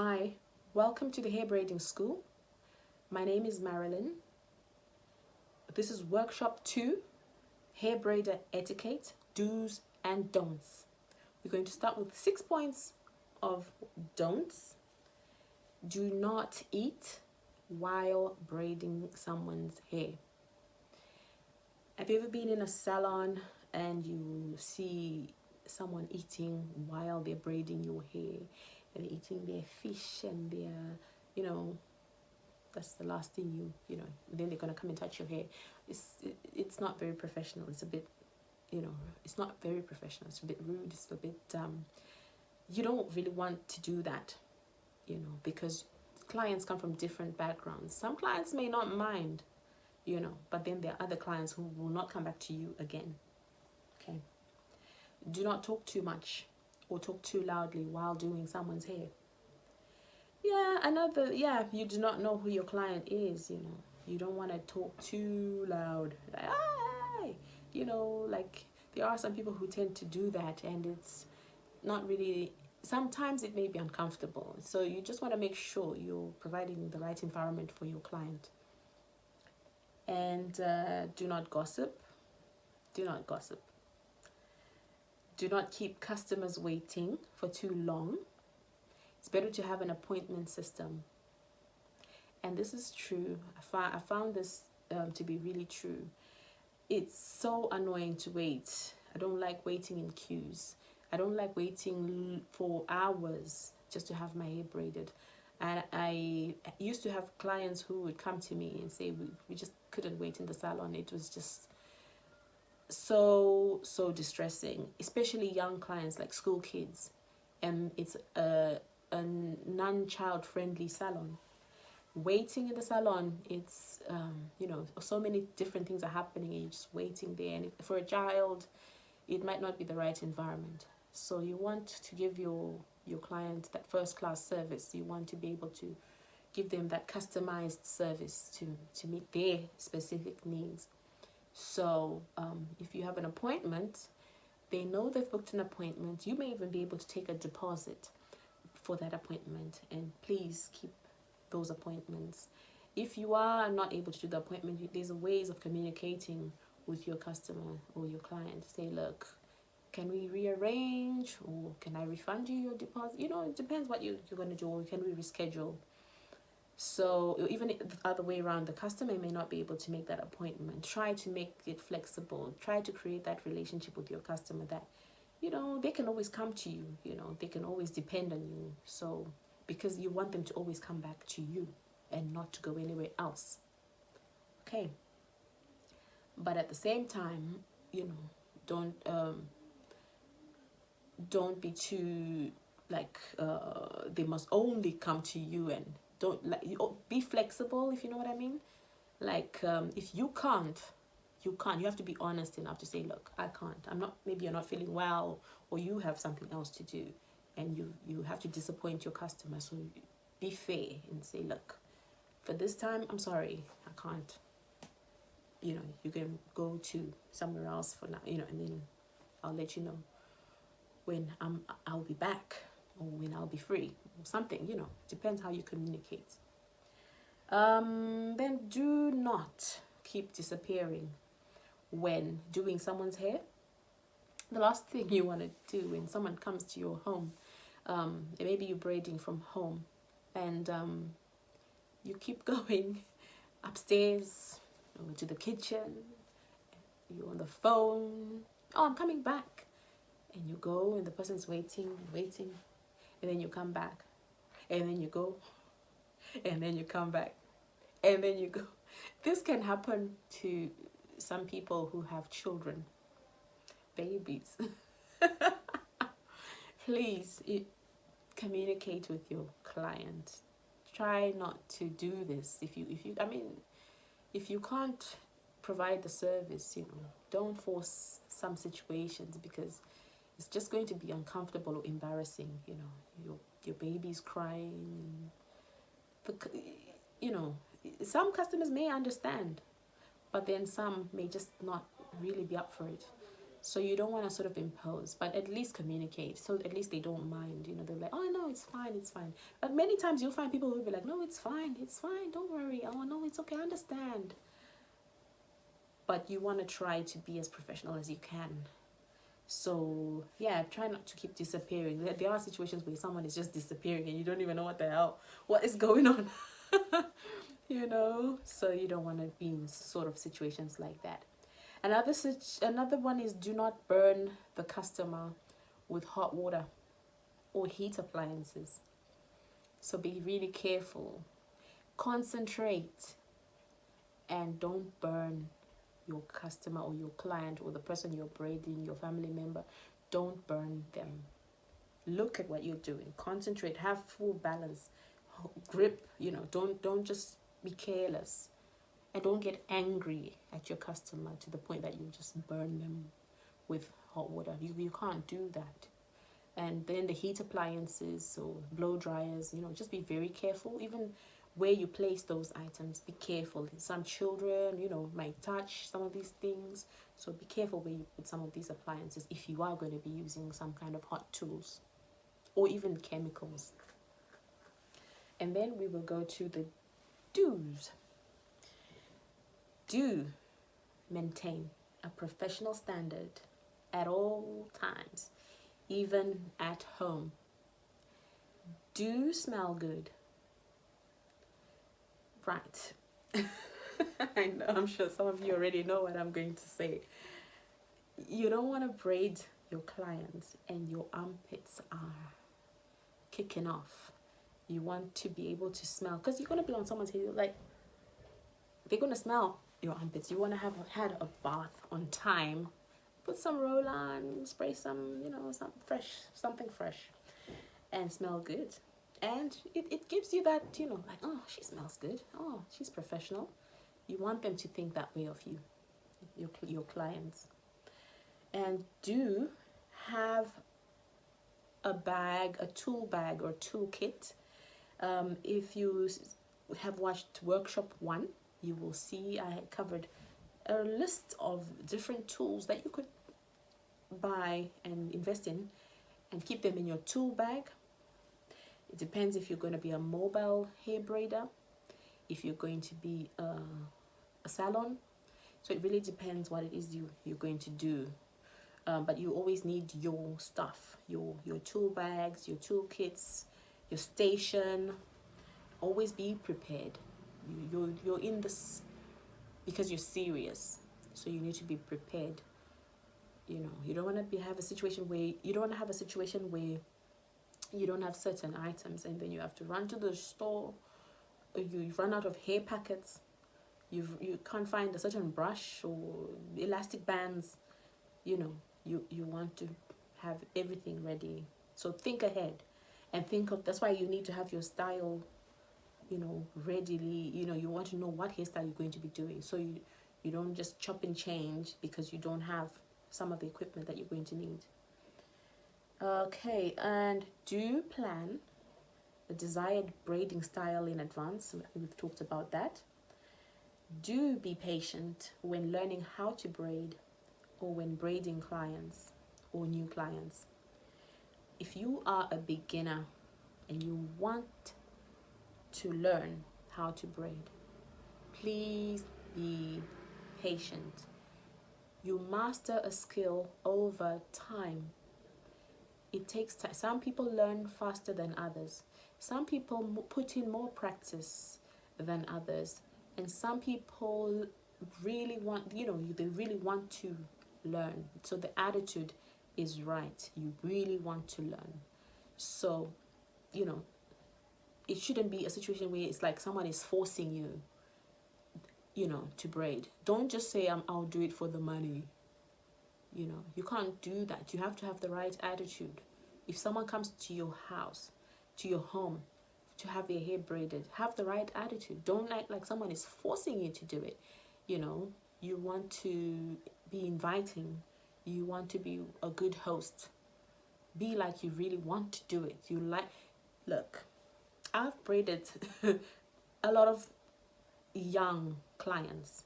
Hi, welcome to the Hair Braiding School. My name is Marilyn. This is workshop 2, Hair Braider Etiquette, Do's and Don'ts. We're going to start with 6 points of don'ts. Do not eat while braiding someone's hair. Have you ever been in a salon and you see someone eating while they're braiding your hair? And eating their fish and their, that's the last thing then they're going to come and touch your hair. It's not very professional. It's a bit, it's not very professional. It's a bit rude. It's a bit, you don't really want to do that, because clients come from different backgrounds. Some clients may not mind, but then there are other clients who will not come back to you again. Okay. Do not talk too much or talk too loudly while doing someone's hair. You do not know who your client is, You don't want to talk too loud. Like, "Hey!" Like there are some people who tend to do that, and it's not really, sometimes it may be uncomfortable. So you just want to make sure you're providing the right environment for your client. And do not gossip. Do not gossip. Do not keep customers waiting for too long. It's better to have an appointment system. And this is true. I found this to be really true. It's so annoying to wait. I don't like waiting in queues. I don't like waiting for hours just to have my hair braided. And I used to have clients who would come to me and say, we just couldn't wait in the salon. It was just so distressing, especially young clients like school kids. And it's a non-child friendly salon. Waiting in the salon, it's so many different things are happening and you're just waiting there, and for a child it might not be the right environment. So you want to give your client that first class service. You want to be able to give them that customized service to meet their specific needs. So if you have an appointment, they know they've booked an appointment. You may even be able to take a deposit for that appointment, and please keep those appointments. If you are not able to do the appointment, there's ways of communicating with your customer or your client. Say, look, can we rearrange, or can I refund you your deposit? It depends what you're going to do, or can we reschedule? So even the other way around, the customer may not be able to make that appointment. Try to make it flexible. Try to create that relationship with your customer that, they can always come to you, they can always depend on you. So, because you want them to always come back to you and not to go anywhere else. Okay. But at the same time, don't be too like they must only come to you, and don't be flexible, if you know what I mean. Like if you can't, you have to be honest enough to say, look, I can't. I'm not, maybe you're not feeling well, or you have something else to do, and you have to disappoint your customer. So be fair and say, look, for this time, I'm sorry, I can't. You can go to somewhere else for now, and then I'll let you know when I'll be back, or when I'll be free, or something, depends how you communicate. Then do not keep disappearing when doing someone's hair. The last thing you want to do when someone comes to your home, maybe you're braiding from home, and you keep going upstairs or to the kitchen, you're on the phone, oh, I'm coming back, and you go, and the person's waiting, and then you come back, and then you go, and then you come back, and then you go. This can happen to some people who have children, babies. Please communicate with your client. Try not to do this. If you can't provide the service, don't force some situations, because it's just going to be uncomfortable or embarrassing. Your baby's crying. Some customers may understand, but then some may just not really be up for it. So you don't want to sort of impose, but at least communicate. So at least they don't mind. You know, they're like, oh no, it's fine, it's fine. But many times you'll find people who will be like, no, it's fine, don't worry. Oh no, it's okay, I understand. But you want to try to be as professional as you can. So yeah, try not to keep disappearing. There are situations where someone is just disappearing and you don't even know what is going on. You know, so you don't want to be in sort of situations like that. Another one is, do not burn the customer with hot water or heat appliances. So be really careful. Concentrate and don't burn your customer or your client or the person you're braiding, your family member. Don't burn them. Look at what you're doing. Concentrate. Have full balance. Grip. You know, don't just be careless. And don't get angry at your customer to the point that you just burn them with hot water. You can't do that. And then the heat appliances or blow dryers, you know, just be very careful. Even where you place those items, be careful. Some children, you know, might touch some of these things. So be careful where you put some of these appliances if you are going to be using some kind of hot tools or even chemicals. And then we will go to the do's. Do maintain a professional standard at all times, even at home. Do smell good. Right. I know, I'm sure some of you already know what I'm going to say. You don't want to braid your clients and your armpits are kicking off. You want to be able to smell, because you're going to be on someone's head, like, they're going to smell your armpits. You want to have had a bath on time. Put some roll-on, spray some, you know, something fresh, and smell good. And it gives you that, you know, like, oh, she smells good. Oh, she's professional. You want them to think that way of you, your clients. And do have a bag, a tool bag or toolkit. If you have watched Workshop 1, you will see I covered a list of different tools that you could buy and invest in and keep them in your tool bag. It depends if you're going to be a mobile hair braider, if you're going to be a salon. So it really depends what it is you're going to do. But you always need your stuff, your tool bags, your tool kits, your station. Always be prepared. You're in this because you're serious, so you need to be prepared. You know, you don't want to have a situation where you don't have certain items and then you have to run to the store, or you run out of hair packets, you can't find a certain brush or elastic bands. You know, you want to have everything ready. So think ahead and that's why you need to have your style, you know, readily. You know, you want to know what hairstyle you're going to be doing, so you don't just chop and change because you don't have some of the equipment that you're going to need. Okay, and do plan the desired braiding style in advance. We've talked about that. Do be patient when learning how to braid or when braiding clients or new clients. If you are a beginner and you want to learn how to braid, please be patient. You master a skill over time. It takes time. Some people learn faster than others. Some people put in more practice than others. And some people really want, you know, they really want to learn. So the attitude is right. You really want to learn. So, you know, it shouldn't be a situation where it's like someone is forcing you, you know, to braid. Don't just say, I'll do it for the money. You know, you can't do that. You have to have the right attitude. If someone comes to your house, to your home, to have their hair braided, have the right attitude. Don't act like someone is forcing you to do it. You know, you want to be inviting. You want to be a good host. Be like you really want to do it. Look, I've braided a lot of young clients,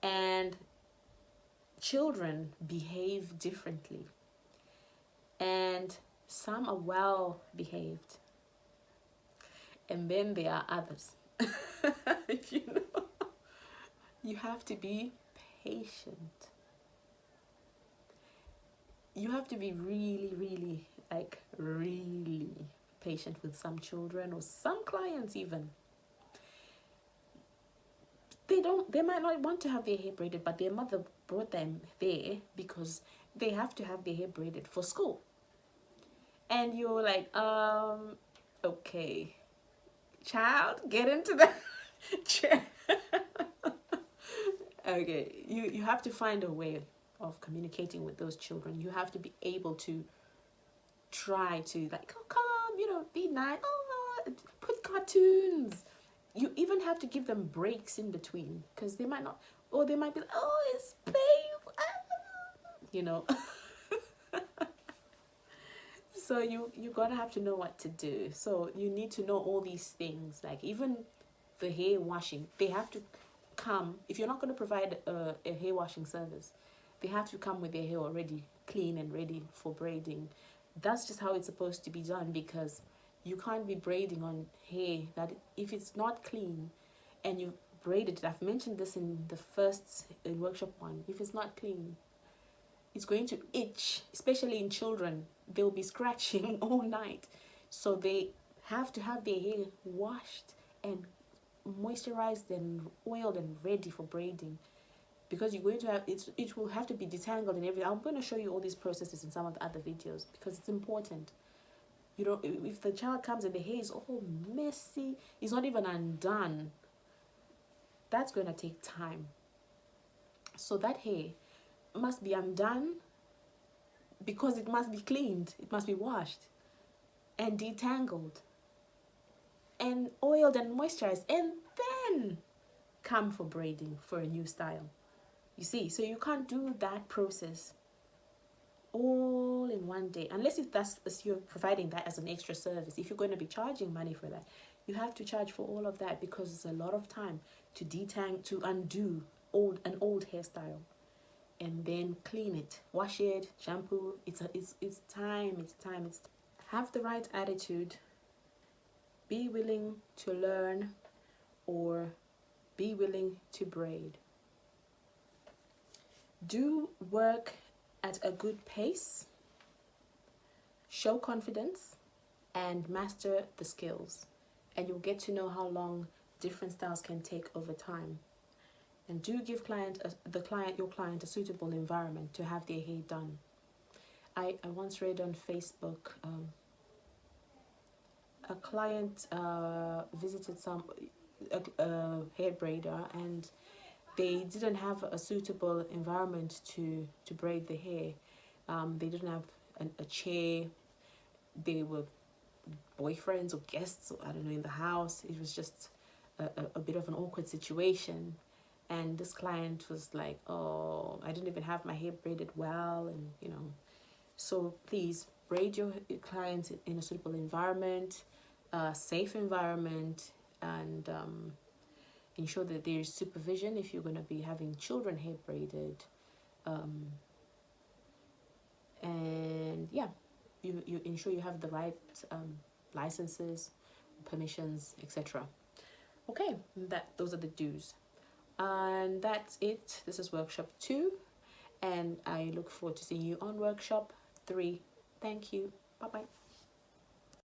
and children behave differently, and some are well behaved, and then there are others. If you know, you have to be patient. You have to be really, really, like really patient with some children or some clients even. They might not want to have their hair braided, but their mother brought them there because they have to have their hair braided for school. And you're like, okay, child, get into the chair. Okay, you have to find a way of communicating with those children. You have to be able to try to, like, oh, come, be nice. Oh, put cartoons. You even have to give them breaks in between, because they might not, or they might be like, oh, it's painful, you know. So you're gonna have to know what to do. So you need to know all these things, like even the hair washing. They have to come, if you're not going to provide a hair washing service, they have to come with their hair already clean and ready for braiding. That's just how it's supposed to be done, because you can't be braiding on hair that, if it's not clean and you braided it, I've mentioned this in the first workshop one, if it's not clean, it's going to itch, especially in children. They'll be scratching all night. So they have to have their hair washed and moisturized and oiled and ready for braiding, because you're going to have it will have to be detangled and everything. I'm going to show you all these processes in some of the other videos, because it's important. If the child comes and the hair is all messy, it's not even undone, that's going to take time. So that hair must be undone, because it must be cleaned, it must be washed and detangled and oiled and moisturized, and then come for braiding for a new style. You see, so you can't do that process all in one day, unless if you're providing that as an extra service. If you're going to be charging money for that, you have to charge for all of that, because it's a lot of time to to undo an old hairstyle, and then clean it, wash it, shampoo. It's time. Have the right attitude. Be willing to learn, or be willing to braid. Do work at a good pace. Show confidence and master the skills, and you'll get to know how long different styles can take over time. And do give your client a suitable environment to have their hair done. I once read on Facebook, a client visited a hair braider, and they didn't have a suitable environment to braid the hair. They didn't have a chair. They were boyfriends or guests, I don't know, in the house. It was just a bit of an awkward situation. And this client was like, oh, I didn't even have my hair braided well, and so please braid your clients in a suitable environment, a safe environment, and ensure that there's supervision if you're going to be having children hair braided. And yeah, you ensure you have the right licenses, permissions, etc. Okay, those are the do's. And that's it. This is workshop 2, and I look forward to seeing you on workshop 3. Thank you. Bye bye.